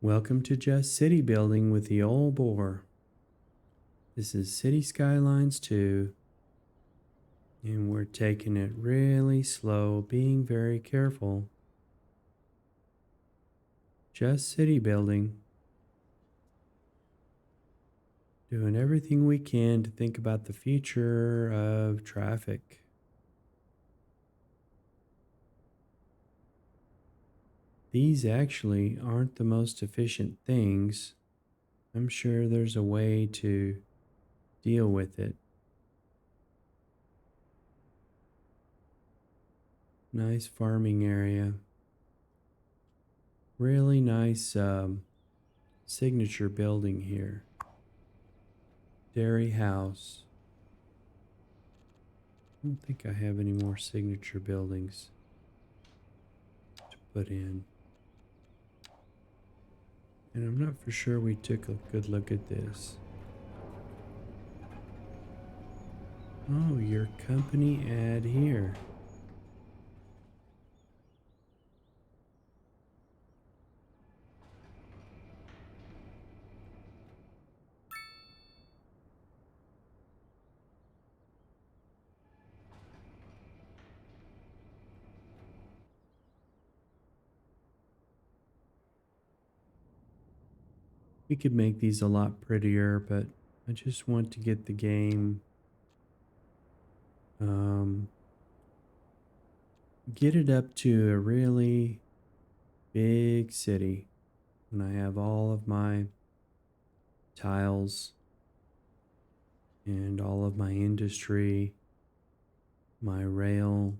Welcome to Just City Building with the Old Boar. This is City Skylines 2, and we're taking it really slow, being very careful. Just City Building. Doing everything we can to think about the future of traffic. These actually aren't the most efficient things. I'm sure there's a way to deal with it. Nice farming area. Really nice signature building here. Dairy house. I don't think I have any more signature buildings to put in. And I'm not for sure we took a good look at this. Oh, your company ad here. We could make these a lot prettier, but I just want to get the game, um, get it up to a really big city when I have all of my tiles and all of my industry, my rail.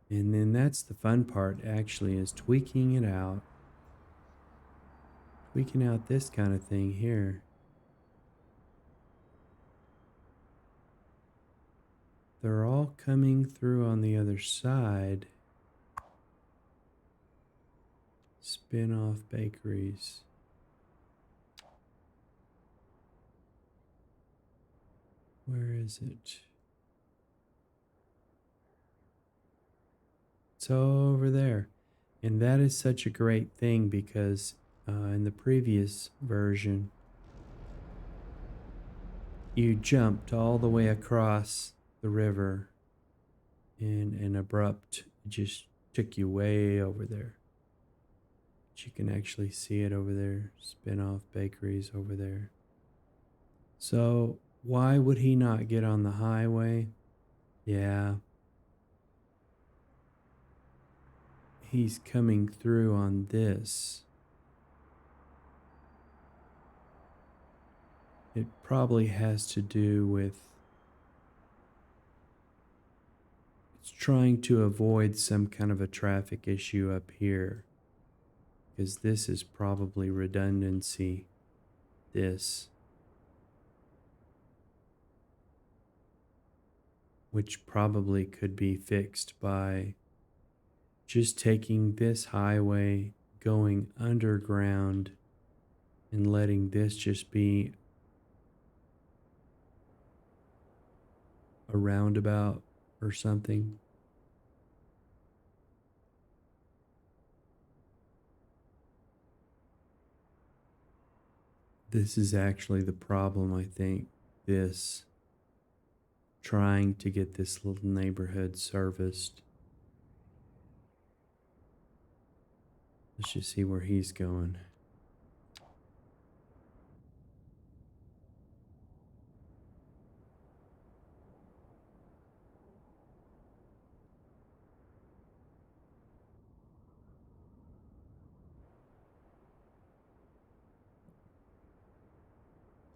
And then that's the fun part actually, is tweaking it out. Tweaking out this kind of thing here. They're all coming through on the other side. Spin-off bakeries. Where is it? It's over there. And that is such a great thing because in the previous version, you jumped all the way across the river in an abrupt, it just took you way over there. But you can actually see it over there. Spin-off bakeries over there. So why would he not get on the highway? Yeah. He's coming through on this. It probably has to do with it's trying to avoid some kind of a traffic issue up here. Because this is probably redundancy. This. Which probably could be fixed by just taking this highway, going underground, and letting this just be a roundabout or something. This is actually the problem, I think. This. Trying to get this little neighborhood serviced. Let's just see where he's going.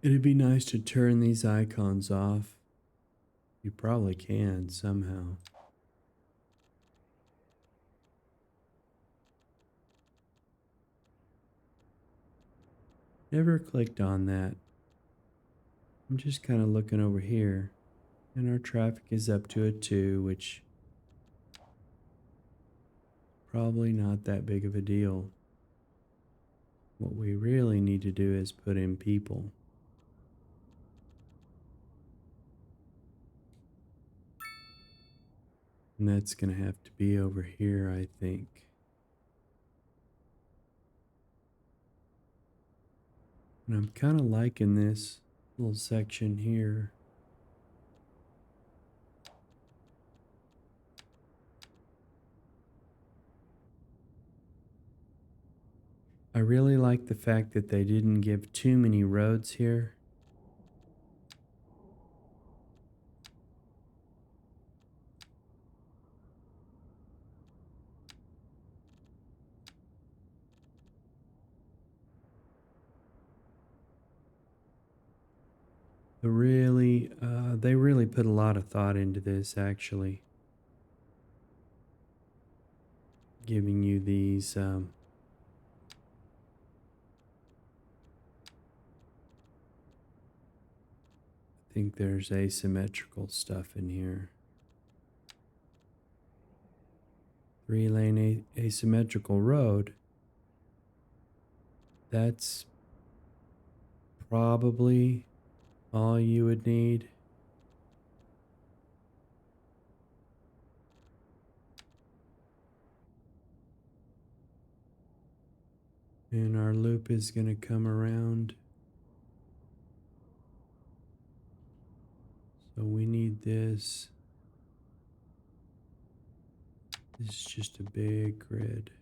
It'd be nice to turn these icons off. You probably can somehow. Never clicked on that. I'm just kind of looking over here, and our traffic is up to a 2, which probably not that big of a deal. What we really need to do is put in people. And that's going to have to be over here, I think. And I'm kind of liking this little section here. I really like the fact that they didn't give too many roads here. They really put a lot of thought into this, actually, giving you these. I think there's asymmetrical stuff in here. 3-lane asymmetrical road. That's probably all you would need. And our loop is going to come around. So we need this. This is just a big grid.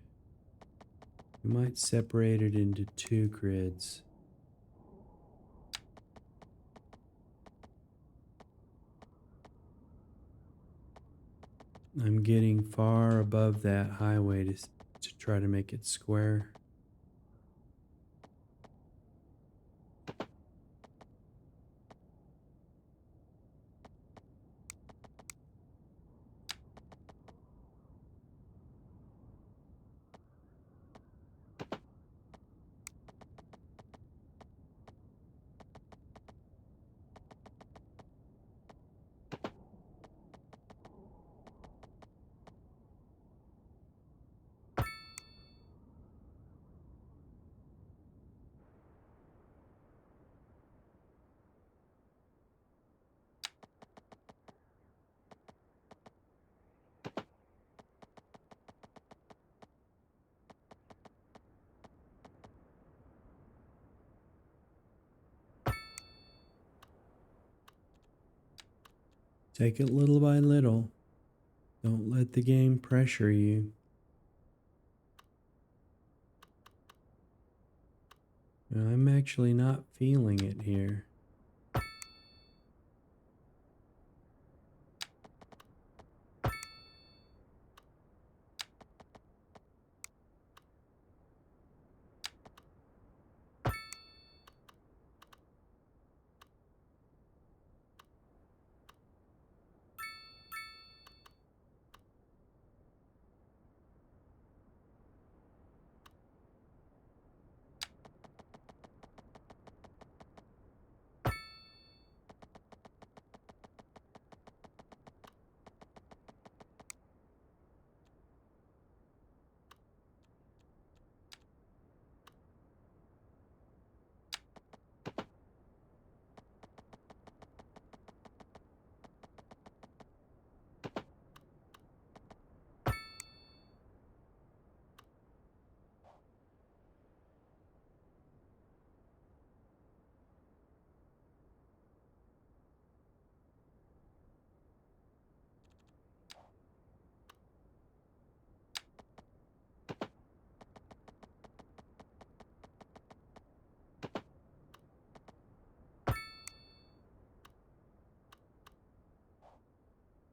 We might separate it into 2 grids. I'm getting far above that highway to try to make it square. Take it little by little. Don't let the game pressure you. I'm actually not feeling it here.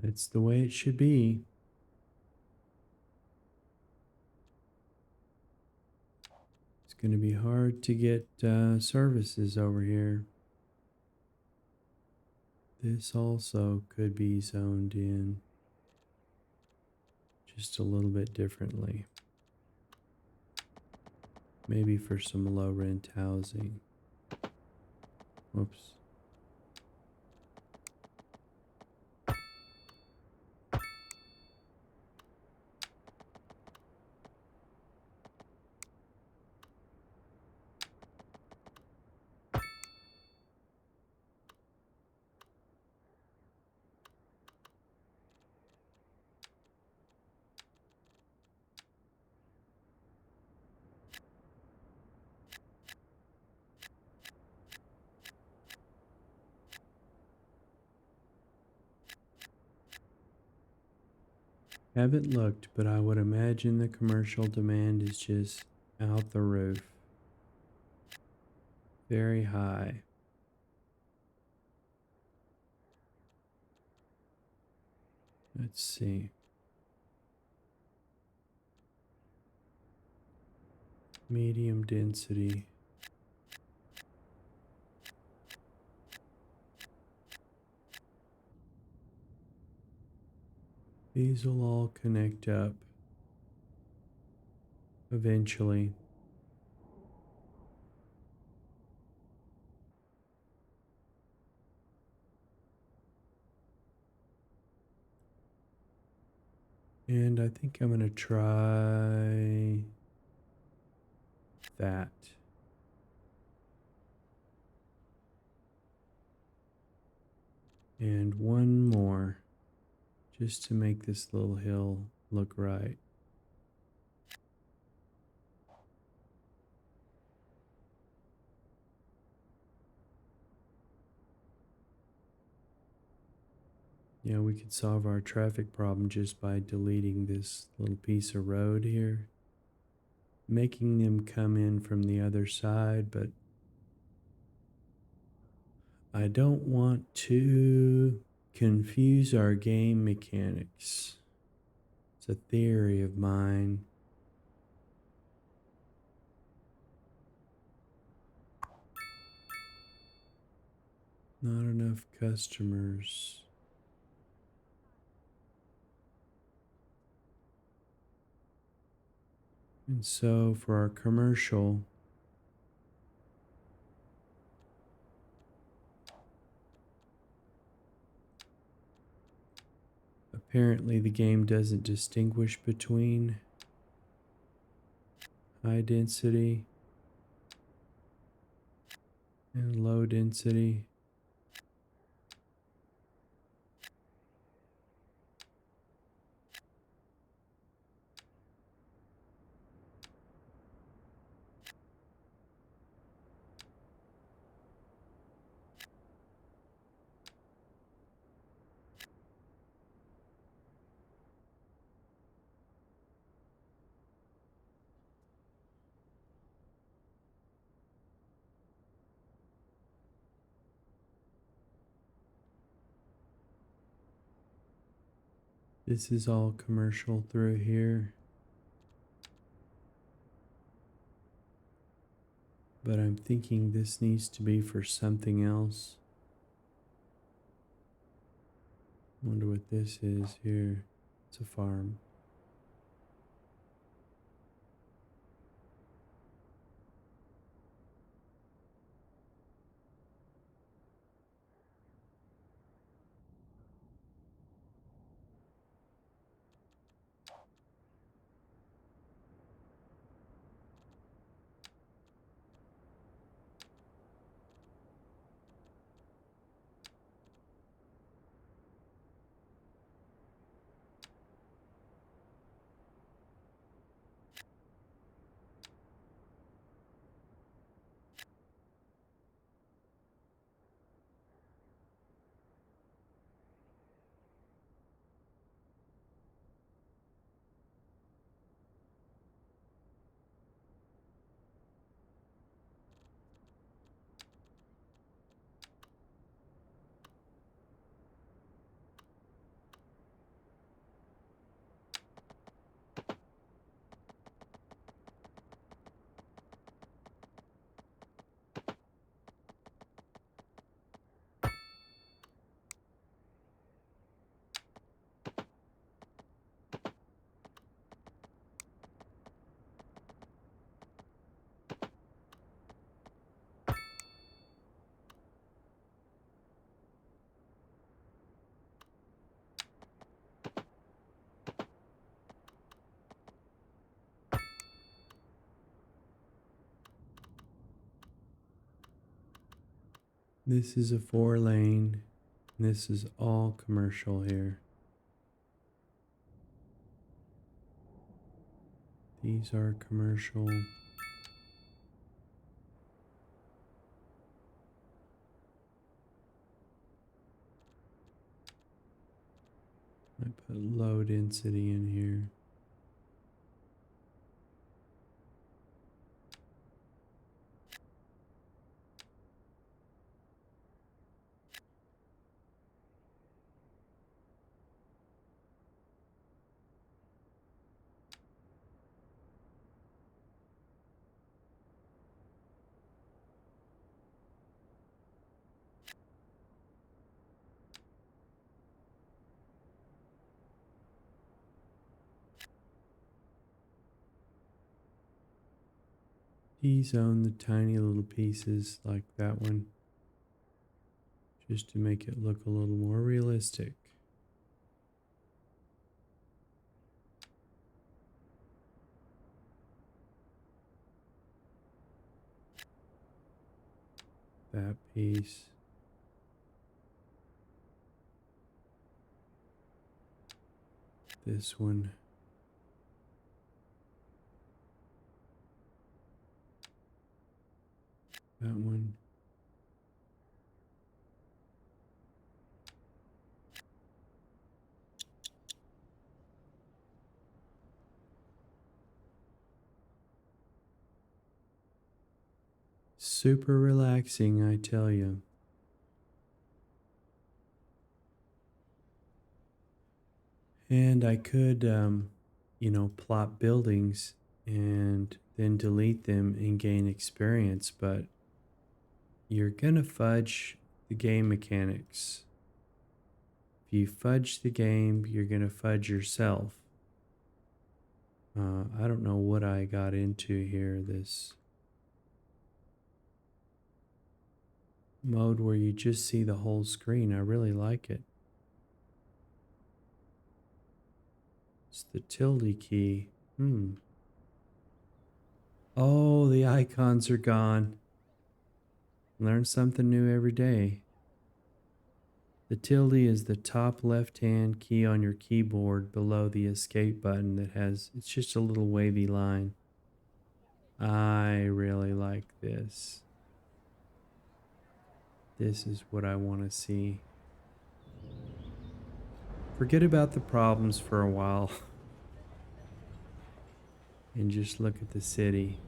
It's the way it should be. It's going to be hard to get services over here. This also could be zoned in just a little bit differently. Maybe for some low rent housing. Whoops. Haven't looked, but I would imagine the commercial demand is just out the roof. Very high. Let's see. Medium density. These will all connect up eventually. And I think I'm going to try that. And one more, just to make this little hill look right. Yeah, we could solve our traffic problem just by deleting this little piece of road here, making them come in from the other side, but I don't want to confuse our game mechanics. It's a theory of mine. Not enough customers. And so for our commercial, apparently the game doesn't distinguish between high density and low density. This is all commercial through here. But I'm thinking this needs to be for something else. Wonder what this is here. It's a farm. This is a 4-lane. This is all commercial here. These are commercial. I put low density in here. T-zone the tiny little pieces like that one, just to make it look a little more realistic. That piece. This one. That one. Super relaxing, I tell you. And I could, plot buildings and then delete them and gain experience, but you're gonna fudge the game mechanics. If you fudge the game, you're gonna fudge yourself. I don't know what I got into here, this mode where you just see the whole screen. I really like it. It's the tilde key. Oh, the icons are gone. Learn something new every day. The tilde is the top left-hand key on your keyboard below the escape button that has, it's just a little wavy line. I really like this. This is what I want to see. Forget about the problems for a while and just look at the city.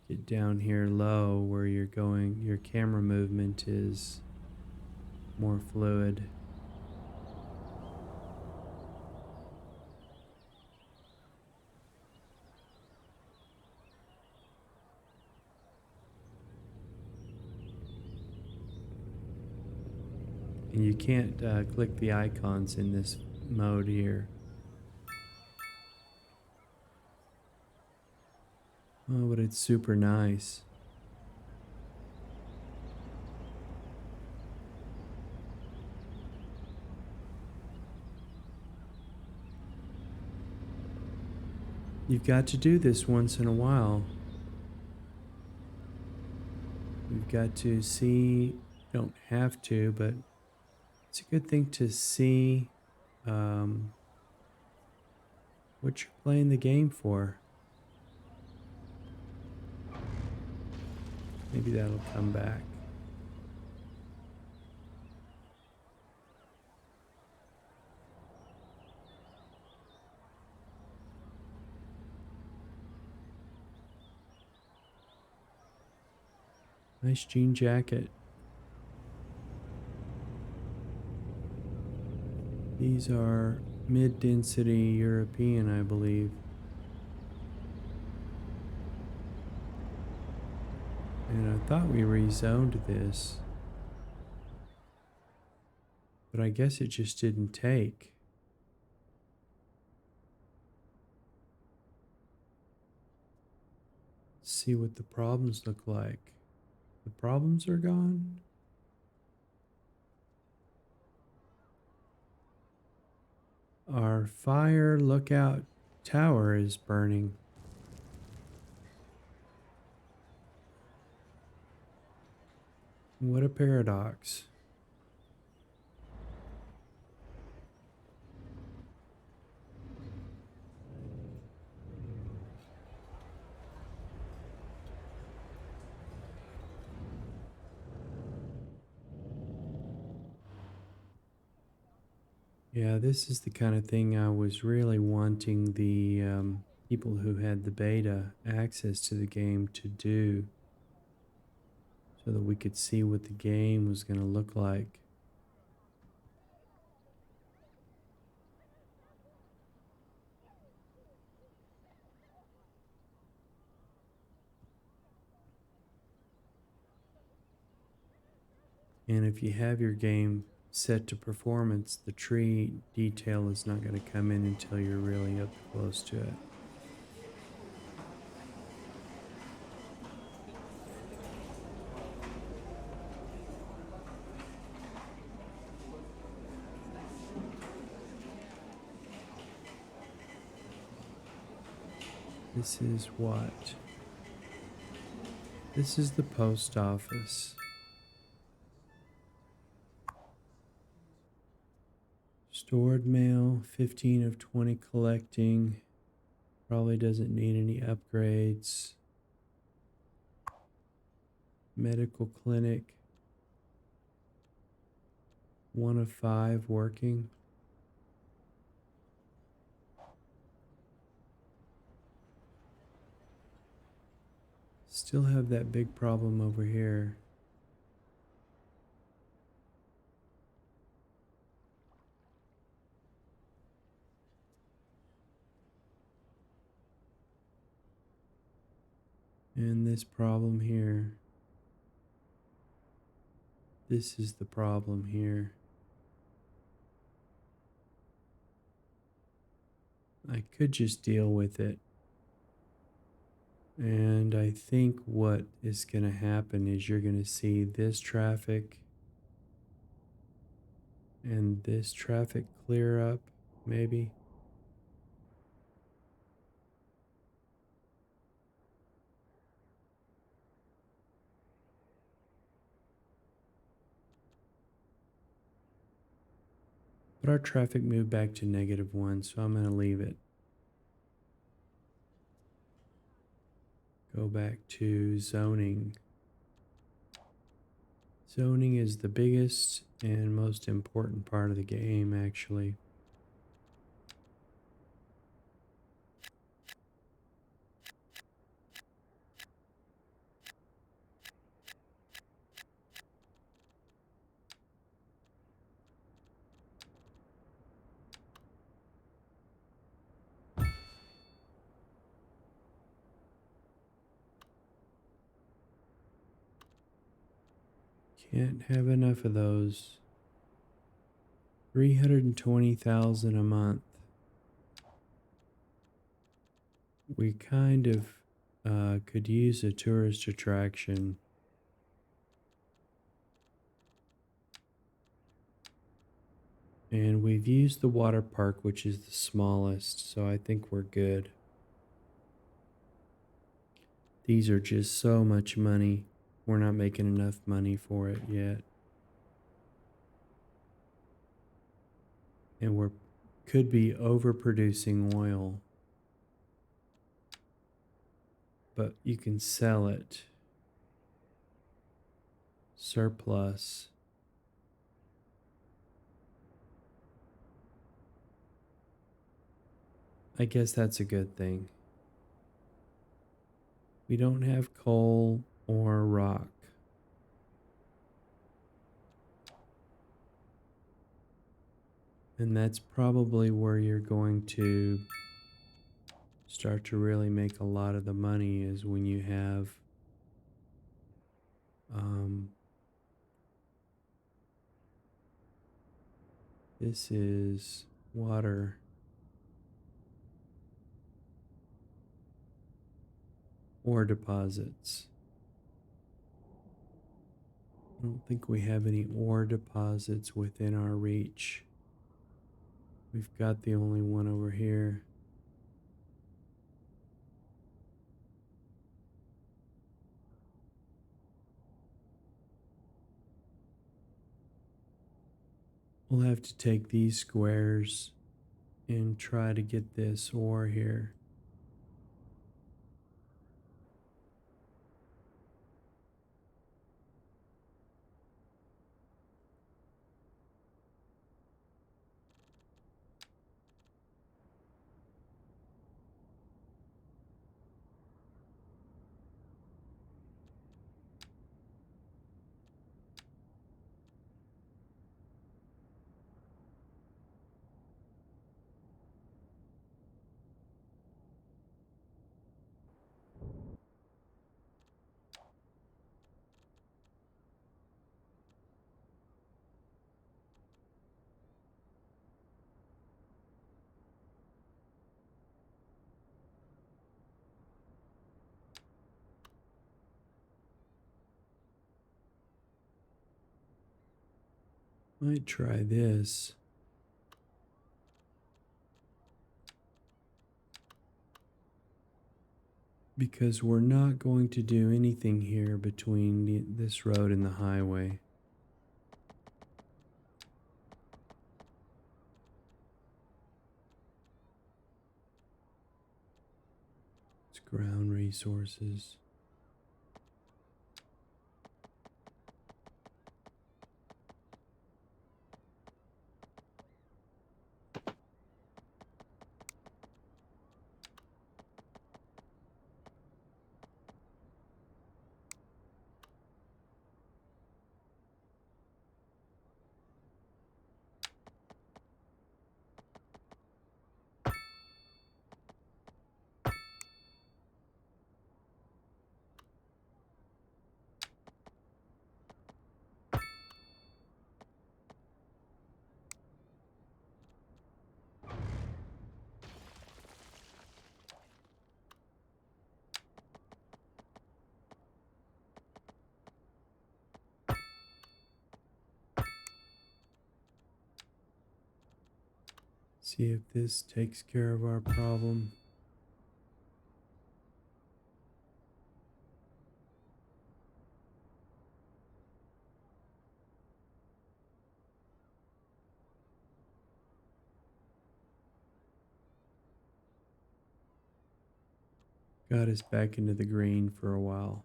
Get down here low where you're going, your camera movement is more fluid. And you can't click the icons in this mode here. Oh, but it's super nice. You've got to do this once in a while. You've got to see, you don't have to, but it's a good thing to see what you're playing the game for. Maybe that'll come back. Nice jean jacket. These are mid-density European, I believe. And I thought we rezoned this, but I guess it just didn't take. Let's see what the problems look like. The problems are gone. Our fire lookout tower is burning. What a paradox. Yeah, this is the kind of thing I was really wanting the people who had the beta access to the game to do so that we could see what the game was going to look like. And if you have your game set to performance, the tree detail is not going to come in until you're really up close to it. This is what? This is the post office. Stored mail, 15 of 20 collecting. Probably doesn't need any upgrades. Medical clinic, 1 of 5 working. Still have that big problem over here. And this problem here. This is the problem here. I could just deal with it. And I think what is going to happen is you're going to see this traffic and this traffic clear up, maybe. But our traffic moved back to -1, so I'm going to leave it. Go back to zoning. Zoning is the biggest and most important part of the game, actually. Can't have enough of those. 320,000 a month. We kind of could use a tourist attraction. And we've used the water park, which is the smallest, so I think we're good. These are just so much money. We're not making enough money for it yet. And we're could be overproducing oil. But you can sell it. Surplus. I guess that's a good thing. We don't have coal or rock. And that's probably where you're going to start to really make a lot of the money, is when you have this is water. Ore deposits. I don't think we have any ore deposits within our reach. We've got the only one over here. We'll have to take these squares and try to get this ore here. Might try this. Because we're not going to do anything here between this road and the highway. It's ground resources. See if this takes care of our problem. Got us back into the green for a while.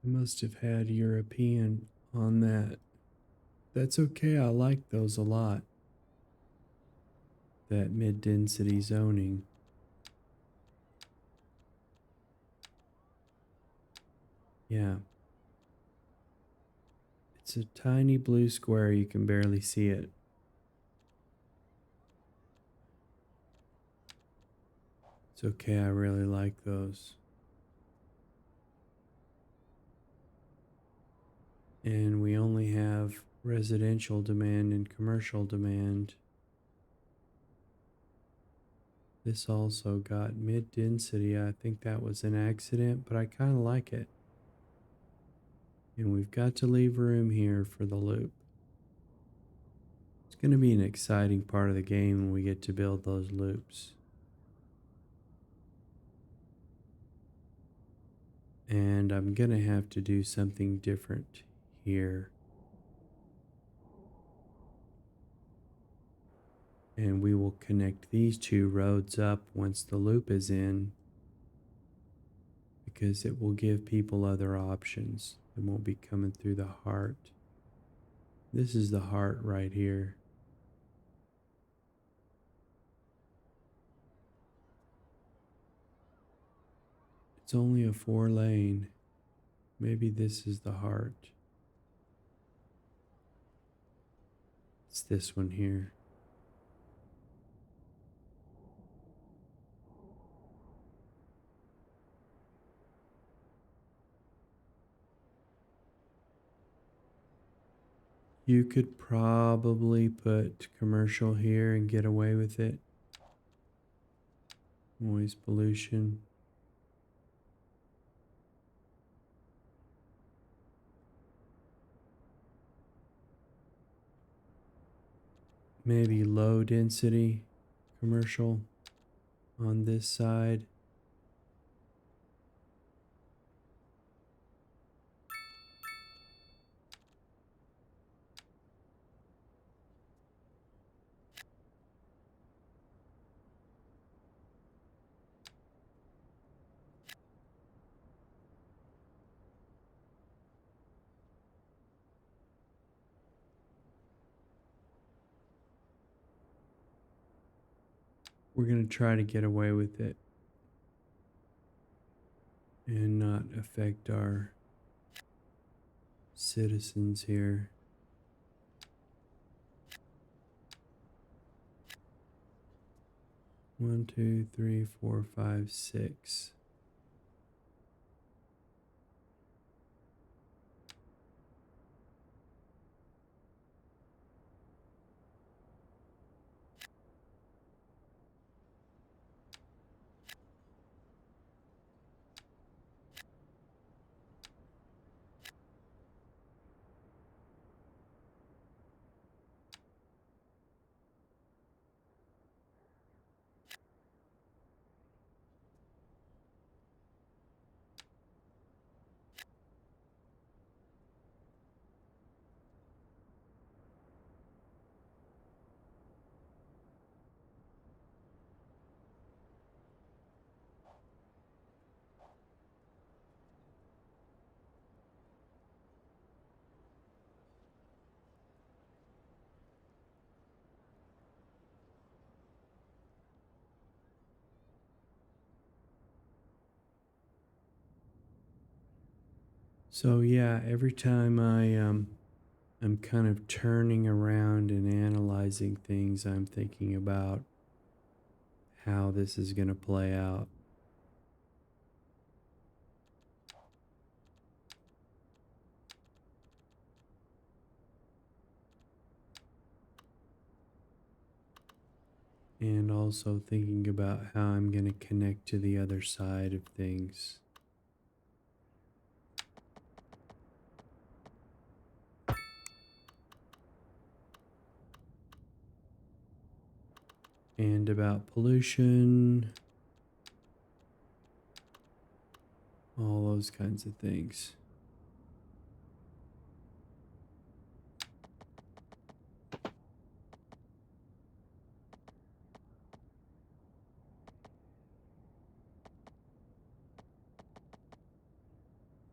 I must have had European on that. That's okay, I like those a lot. That mid-density zoning. Yeah. It's a tiny blue square, you can barely see it. It's okay, I really like those. And we only have residential demand and commercial demand. This also got mid-density. I think that was an accident, but I kind of like it. And we've got to leave room here for the loop. It's going to be an exciting part of the game when we get to build those loops. And I'm going to have to do something different here. And we will connect these two roads up once the loop is in, because it will give people other options. It won't be coming through the heart. This is the heart right here. It's only a 4-lane. Maybe this is the heart. It's this one here. You could probably put commercial here and get away with it. Noise pollution. Maybe low density commercial on this side. we're going to try to get away with it and not affect our citizens here. One, two, three, four, five, six. So yeah, every time I'm kind of turning around and analyzing things, I'm thinking about how this is going to play out. And also thinking about how I'm going to connect to the other side of things. And about pollution, all those kinds of things.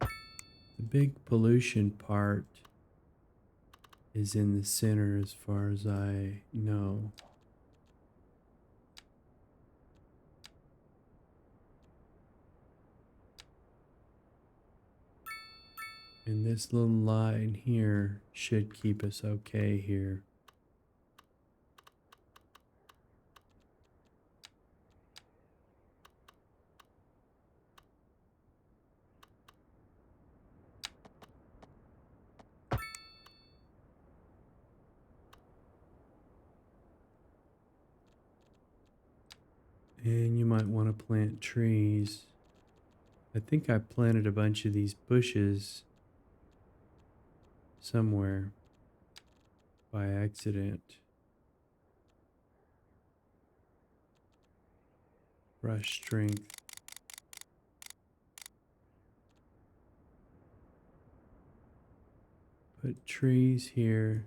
The big pollution part is in the center as far as I know. And this little line here should keep us okay here. And you might want to plant trees. I think I planted a bunch of these bushes somewhere by accident. Brush strength. Put trees here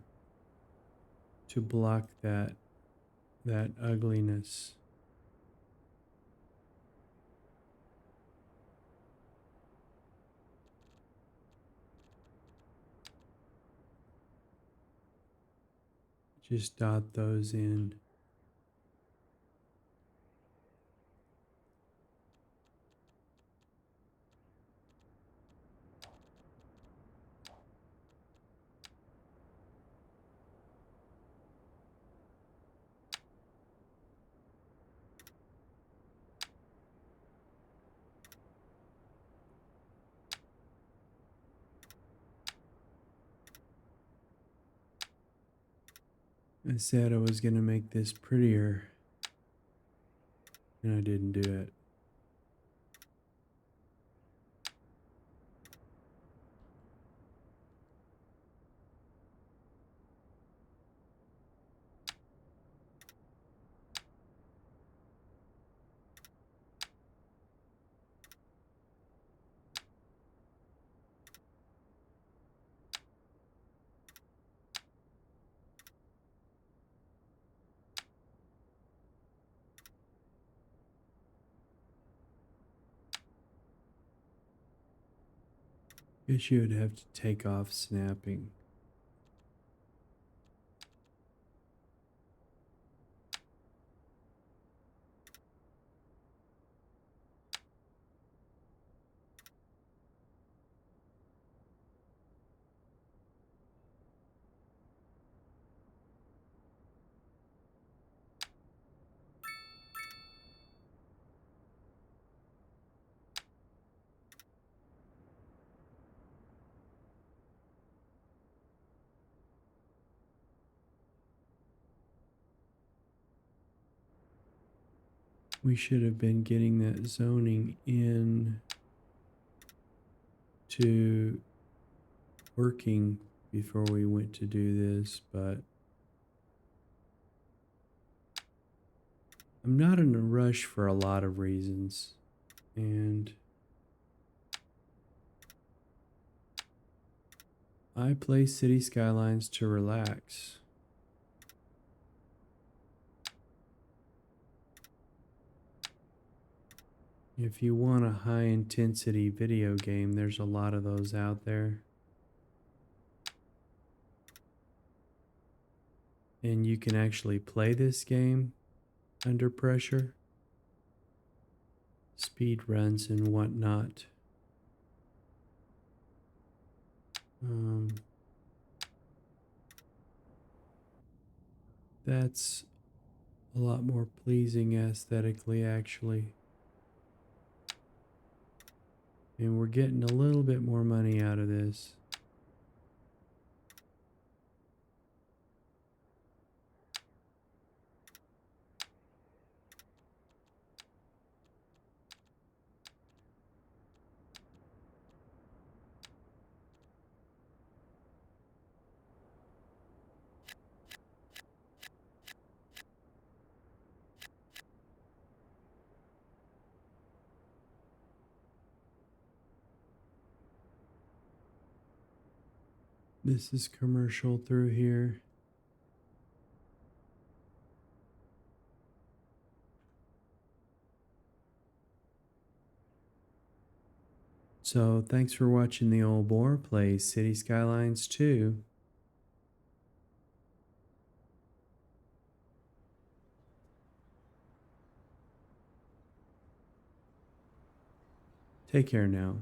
to block that ugliness. Just dot those in. I said I was going to make this prettier, and I didn't do it. Guess you would have to take off snapping. We should have been getting that zoning in to working before we went to do this, but I'm not in a rush for a lot of reasons. And I play City Skylines to relax. If you want a high intensity video game, there's a lot of those out there. And you can actually play this game under pressure, speed runs and whatnot. That's a lot more pleasing aesthetically, actually. And we're getting a little bit more money out of this. This is commercial through here. So thanks for watching the old boar play City Skylines 2. Take care now.